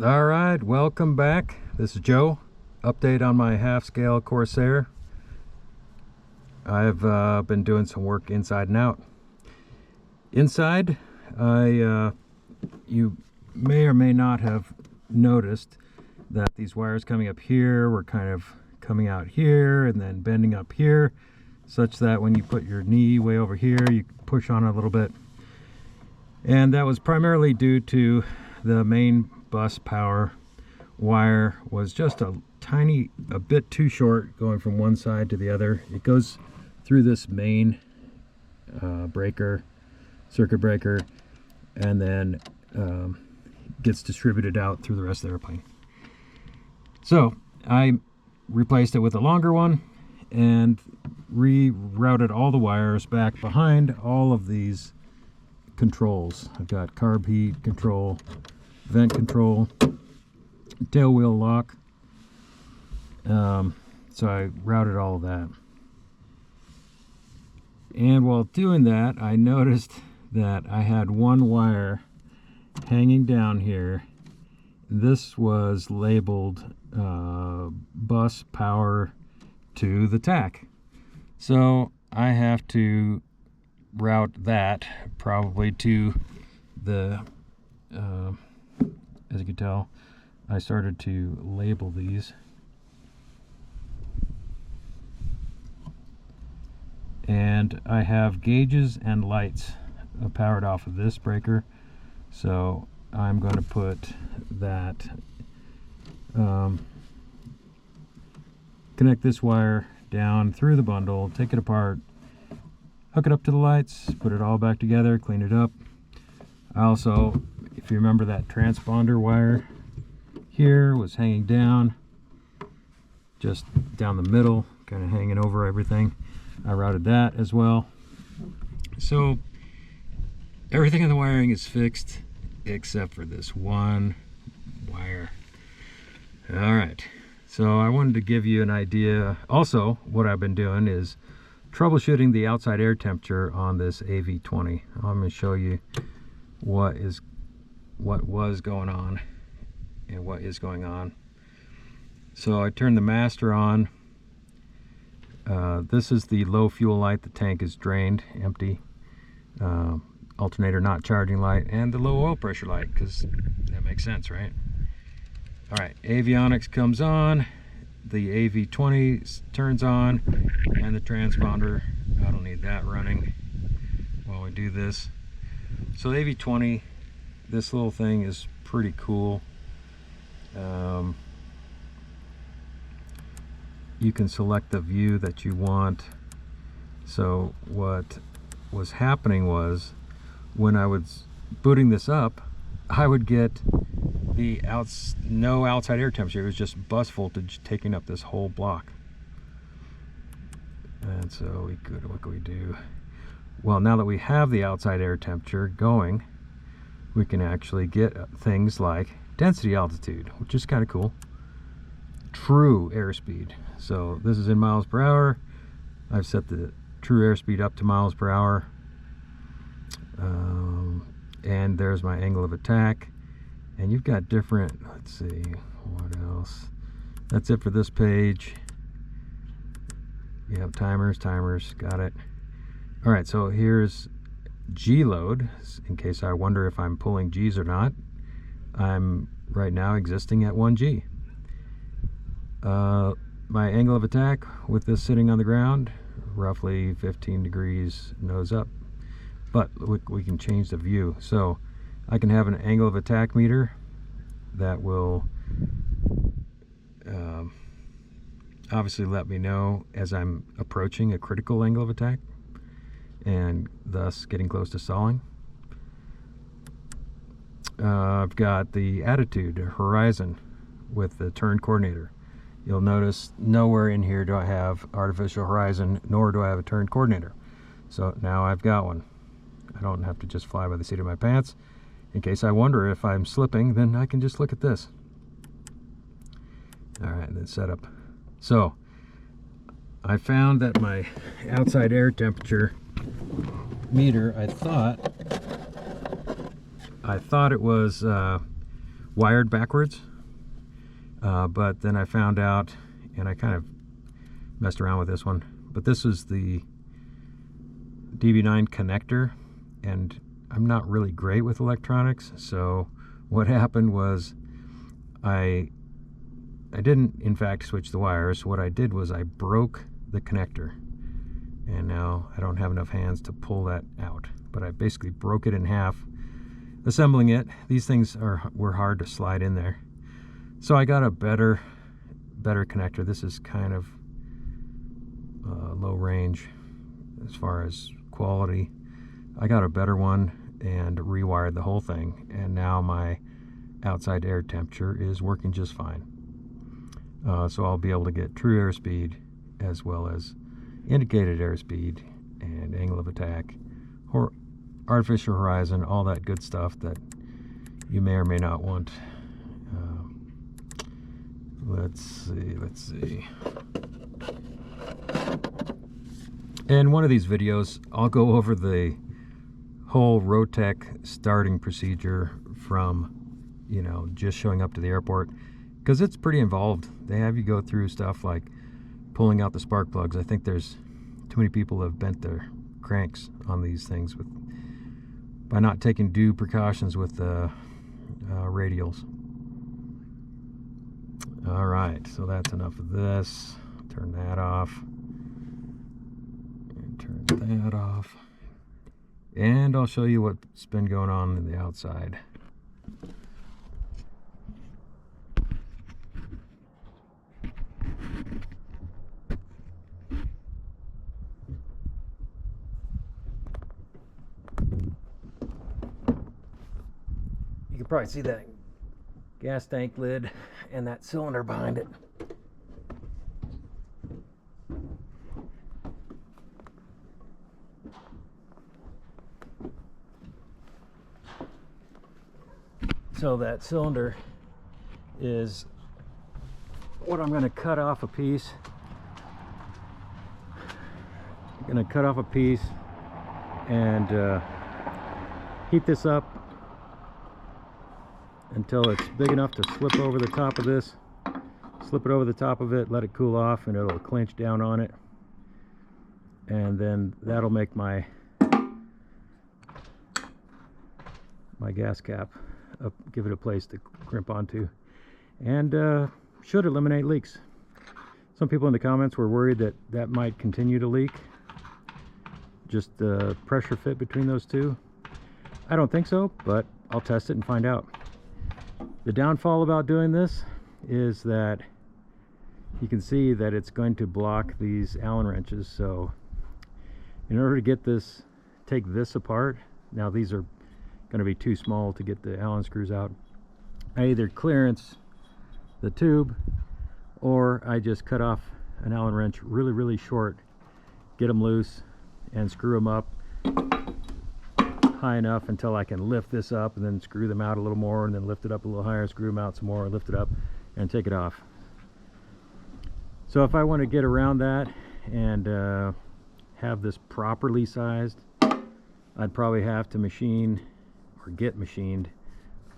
All right, welcome back. This is Joe. Update on my half-scale Corsair. I've been doing some work inside and out. Inside, you may or may not have noticed that these wires coming up here were kind of coming out here and then bending up here, such that when you put your knee way over here, you push on it a little bit. And that was primarily due to the main bus power wire was just a bit too short going from one side to the other. It goes through this main circuit breaker, and then gets distributed out through the rest of the airplane. So I replaced it with a longer one and rerouted all the wires back behind all of these controls. I've got carb heat control, vent control, tail wheel lock. So I routed all of that. And while doing that, I noticed that I had one wire hanging down here. This was labeled bus power to the TAC. So I have to route that probably to the as you can tell, I started to label these. And I have gauges and lights powered off of this breaker. So I'm going to put that, connect this wire down through the bundle, take it apart, hook it up to the lights, put it all back together, clean it up. I also, if you remember, that transponder wire here was hanging down, just down the middle, kind of hanging over everything. I routed that as well. So everything in the wiring is fixed except for this one wire. All right, so I wanted to give you an idea. Also, what I've been doing is troubleshooting the outside air temperature on this AV20. I'm going to show you what was going on and what is going on. So I turned the master on. This is the low fuel light. The tank is drained, empty. Alternator not charging light, and the low oil pressure light, because that makes sense, right? All right, Avionics comes on, the AV20 turns on, and the transponder. I don't need that running while we do this. So the AV20, this little thing is pretty cool. You can select the view that you want. So what was happening was, when I was booting this up, I would get the no outside air temperature. It was just bus voltage taking up this whole block. And so what can we do? Well, now that we have the outside air temperature going, we can actually get things like density altitude, which is kind of cool. True airspeed. So this is in miles per hour. I've set the true airspeed up to miles per hour. And there's my angle of attack. And you've got different, let's see, what else? That's it for this page. You have timers, got it. All right, so here's G load, in case I wonder if I'm pulling G's or not. I'm right now existing at 1G. My angle of attack with this sitting on the ground, roughly 15 degrees nose up. But we can change the view. So I can have an angle of attack meter that will obviously let me know as I'm approaching a critical angle of attack, and thus getting close to stalling. I've got the attitude horizon with the turn coordinator. You'll notice nowhere in here do I have artificial horizon, nor do I have a turn coordinator. So now I've got one. I don't have to just fly by the seat of my pants. In case I wonder if I'm slipping, then I can just look at this. All right, then setup. So I found that my outside air temperature meter, I thought it was wired backwards. But then I found out, and I kind of messed around with this one, but this is the DB9 connector, and I'm not really great with electronics, so what happened was I didn't in fact switch the wires. What I did was I broke the connector, and now I don't have enough hands to pull that out, but I basically broke it in half assembling it. These things were hard to slide in there, so I got a better connector. This is kind of low range as far as quality. I got a better one and rewired the whole thing, and now my outside air temperature is working just fine. So I'll be able to get true airspeed as well as indicated airspeed and angle of attack, or artificial horizon, all that good stuff that you may or may not want. Let's see. In one of these videos, I'll go over the whole Rotec starting procedure from, you know, just showing up to the airport, because it's pretty involved. They have you go through stuff like pulling out the spark plugs. I think there's too many people have bent their cranks on these things by not taking due precautions with the radials. All right, so that's enough of this. Turn that off. And turn that off. And I'll show you what's been going on in the outside. You can probably see that gas tank lid and that cylinder behind it. So that cylinder is what I'm going to cut off a piece. I'm going to cut off a piece and heat this up until it's big enough to slip over the top of this. Slip it over the top of it, let it cool off, and it'll clinch down on it. And then that'll make my gas cap up, give it a place to crimp onto, and should eliminate leaks. Some people in the comments were worried that that might continue to leak, just the pressure fit between those two. I don't think so, but I'll test it and find out. The downfall about doing this is that you can see that it's going to block these Allen wrenches. So in order to get this, take this apart, now these are going to be too small to get the Allen screws out. I either clearance the tube, or I just cut off an Allen wrench really short, get them loose, and screw them up high enough until I can lift this up, and then screw them out a little more, and then lift it up a little higher, screw them out some more, lift it up, and take it off. So if I want to get around that and have this properly sized, I'd probably have to machine or get machined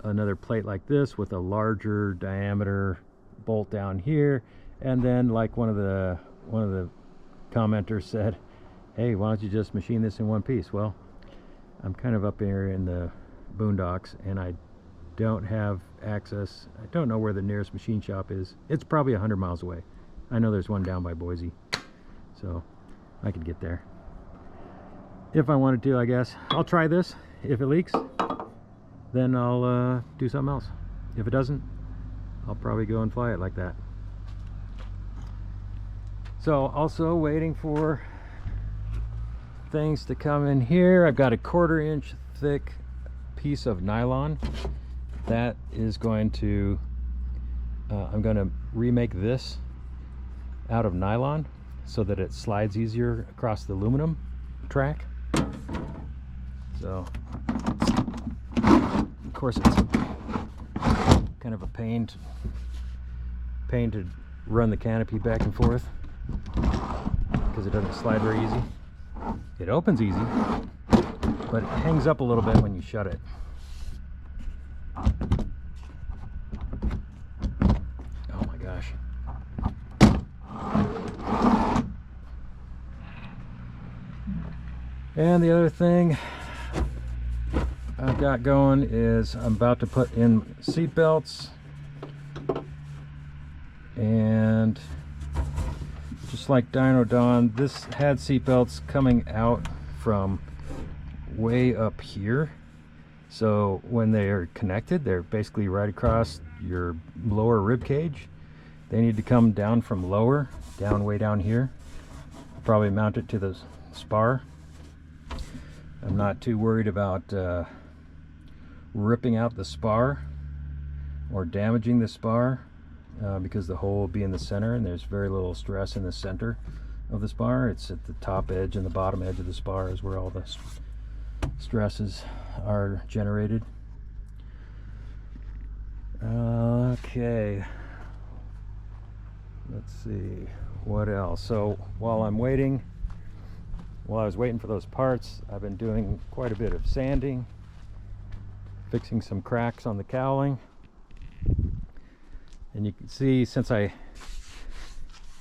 another plate like this with a larger diameter bolt down here. And then, like one of the commenters said, hey, why don't you just machine this in one piece? Well, I'm kind of up here in the boondocks, and I don't have access. I don't know where the nearest machine shop is. It's probably 100 miles away. I know there's one down by Boise, so I could get there if I wanted to, I guess. I'll try this. If it leaks, then I'll do something else. If it doesn't, I'll probably go and fly it like that. So also waiting for things to come in here. I've got a 1/4 inch thick piece of nylon that is going to I'm going to remake this out of nylon so that it slides easier across the aluminum track. So of course it's kind of a pain to run the canopy back and forth because it doesn't slide very easy. It opens easy, but it hangs up a little bit when you shut it. And the other thing I've got going is I'm about to put in seat belts, and just like Dyno Dawn, this had seat belts coming out from way up here. So when they're connected, they're basically right across your lower rib cage. They need to come down from lower, down way down here. I'll probably mount it to the spar. I'm not too worried about ripping out the spar or damaging the spar because the hole will be in the center and there's very little stress in the center of the spar. It's at the top edge and the bottom edge of the spar is where all the stresses are generated. Okay, let's see what else. So while I was waiting for those parts, I've been doing quite a bit of sanding, fixing some cracks on the cowling. And you can see, since I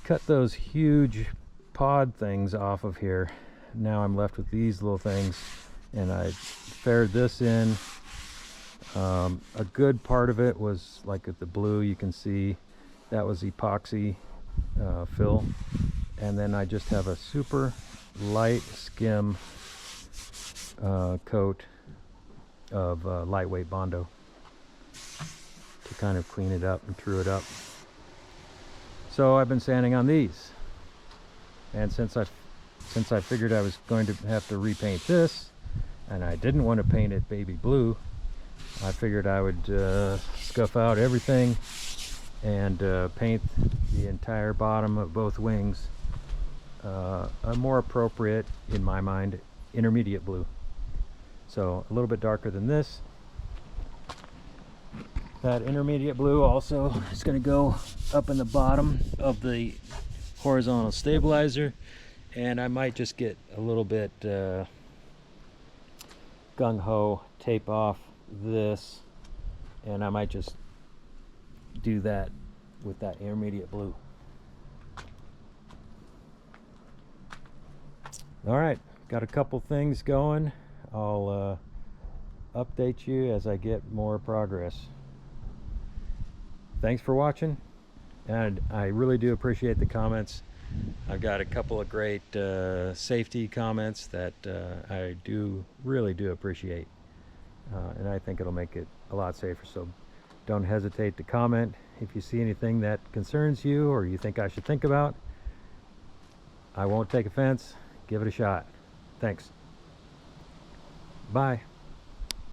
cut those huge pod things off of here, now I'm left with these little things, and I faired this in. A good part of it was like at the blue, you can see that was epoxy fill, and then I just have a super light skim coat of lightweight Bondo to kind of clean it up and true it up. So I've been sanding on these, and since I figured I was going to have to repaint this, and I didn't want to paint it baby blue, I figured I would scuff out everything and paint the entire bottom of both wings a more appropriate, in my mind, intermediate blue. So a little bit darker than this. That intermediate blue also is going to go up in the bottom of the horizontal stabilizer, and I might just get a little bit gung-ho, tape off this, and I might just do that with that intermediate blue. All right, got a couple things going. I'll update you as I get more progress. Thanks for watching, and I really do appreciate the comments. I've got a couple of great safety comments that I really do appreciate, and I think it'll make it a lot safer. So don't hesitate to comment if you see anything that concerns you or you think I should think about. I won't take offense. Give it a shot. Thanks. Bye.